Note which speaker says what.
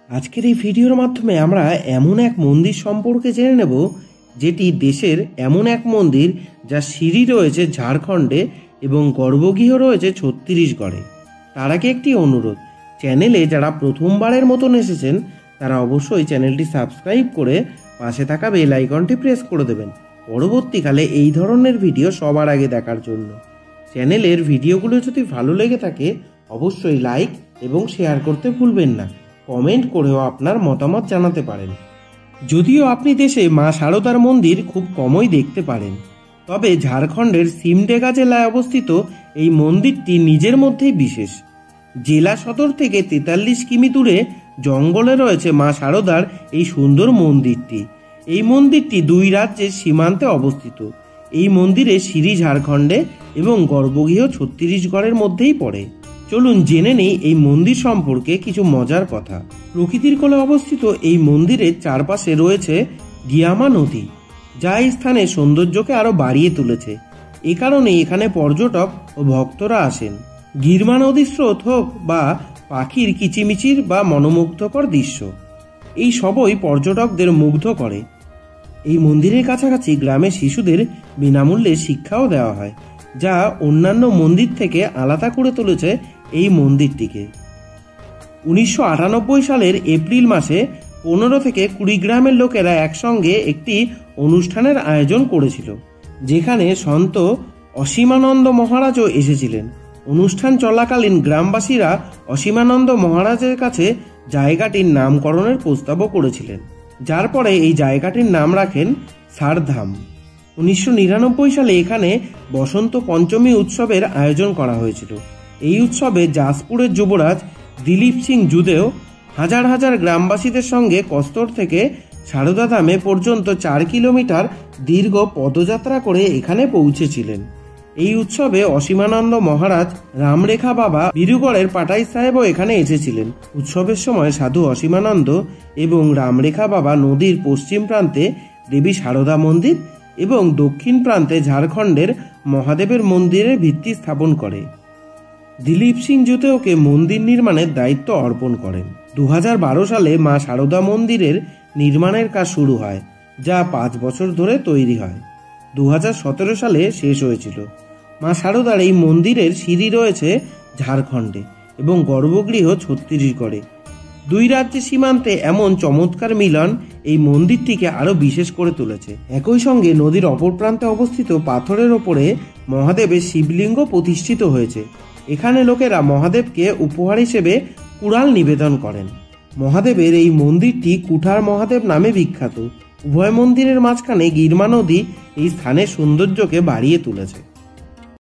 Speaker 1: আজকের এই ভিডিওর মাধ্যমে আমরা এমন এক মন্দির সম্পর্কে জেনে নেব যেটি দেশের এমন এক মন্দির যা সিঁড়ি রয়েছে ঝাড়খণ্ডে এবং গর্ভগৃহ রয়েছে ছত্তিশগড়ে। তার আগে একটি অনুরোধ, চ্যানেলে যারা প্রথমবারের মতন এসেছেন তারা অবশ্যই চ্যানেলটি সাবস্ক্রাইব করে পাশে থাকা বেল আইকনটি প্রেস করে দেবেন পরবর্তীকালে এই ধরনের ভিডিও সবার আগে দেখার জন্য। চ্যানেলের ভিডিওগুলো যদি ভালো লেগে থাকে অবশ্যই লাইক এবং শেয়ার করতে ভুলবেন না। কমেন্ট করেও আপনার মতামত জানাতে পারেন। যদিও আপনি দেশে মা শারদার মন্দির খুব কমই দেখতে পারেন, তবে ঝাড়খণ্ডের সিমডেগা জেলায় অবস্থিত এই মন্দিরটি নিজের মধ্যেই বিশেষ। জেলা সদর থেকে 43 কিমি দূরে জঙ্গলে রয়েছে মা শারদার এই সুন্দর মন্দিরটি। এই মন্দিরটি দুই রাজ্যের সীমান্তে অবস্থিত। এই মন্দিরে সিঁড়ি ঝাড়খণ্ডে এবং গর্ভগৃহ ছত্তিশগড়ের মধ্যেই পড়ে। চলুন জেনে নেই এই মন্দির সম্পর্কে কিছু মজার কথা। প্রকৃতির কোলে অবস্থিত এই মন্দিরের চারপাশে রয়েছে গিয়ামা নদী, যা এই স্থানের সৌন্দর্যকে আরো বাড়িয়ে তুলেছে। এ কারণে এখানে পর্যটক ও ভক্তরা আসেন। গিরমা নদীর স্রোত হোক বা পাখির কিচিমিচির বা মনোমুগ্ধকর দৃশ্য, এই সবই পর্যটকদের মুগ্ধ করে। এই মন্দিরের কাছাকাছি গ্রামের শিশুদের বিনামূল্যে শিক্ষাও দেওয়া হয়, যা অন্যান্য মন্দির থেকে আলাদা করে তুলেছে এই মন্দিরটিকে। 1998 সালের এপ্রিল মাসে 15 থেকে 20 গ্রামের লোকেরা একসঙ্গে একটি অনুষ্ঠানের আয়োজন করেছিল, যেখানে সন্ত অসীমানন্দ মহারাজও এসেছিলেন। অনুষ্ঠান চলাকালীন গ্রামবাসীরা অসীমানন্দ মহারাজের কাছে জায়গাটির নামকরণের প্রস্তাবও করেছিলেন, যার পরে এই জায়গাটির নাম রাখেন সারধাম। 1999 সালে এখানে বসন্ত পঞ্চমী উৎসবের আয়োজন করা হয়েছিল। এই উৎসবে জাসপুরের যুবরাজ দিলীপ সিং জুদেও হাজার হাজার গ্রামবাসীদের সঙ্গে কস্তর থেকে সারদা ধামে পর্যন্ত 4 কিলোমিটার দীর্ঘ পদযাত্রা করে এখানে পৌঁছেছিলেন। এই উৎসবে অসীমানন্দ মহারাজ, রামরেখা বাবা, বিরুগড়ের পাটাই সাহেবও এখানে এসেছিলেন। উৎসবের সময় সাধু অসীমানন্দ এবং রামরেখা বাবা নদীর পশ্চিম প্রান্তে দেবী সারদা মন্দির এবং দক্ষিণ প্রান্তে ঝাড়খণ্ডের মহাদেবের মন্দিরের ভিত্তি স্থাপন করে। দিলীপ সিং জুতেওকে মন্দির নির্মাণের দায়িত্ব অর্পণ করেন। 2012 সালে মা শারদা মন্দিরের নির্মাণের কাজ শুরু হয়, যা 5 বছর ধরে তৈরি হয়। 2017 সালে শেষ হয়েছিল। মা শারদার এই মন্দিরের সিঁড়ি রয়েছে ঝাড়খণ্ডে এবং গর্ভগৃহ ছত্তিশগড়ে। দুই রাজ্যের সীমান্তে এমন চমৎকার মিলন এই মন্দিরটিকে আরো বিশেষ করে তুলেছে। একই সঙ্গে নদীর অপর প্রান্তে অবস্থিত পাথরের ওপরে মহাদেবের শিবলিঙ্গ প্রতিষ্ঠিত হয়েছে। এখানে লোকেরা মহাদেবকে উপহার হিসেবে কুড়াল নিবেদন করেন। মহাদেবের এই মন্দিরটি কুঠার মহাদেব নামে বিখ্যাত। উভয় মন্দিরের মাঝখানে গিরমা নদী এই স্থানের সৌন্দর্যকে বাড়িয়ে তুলেছে।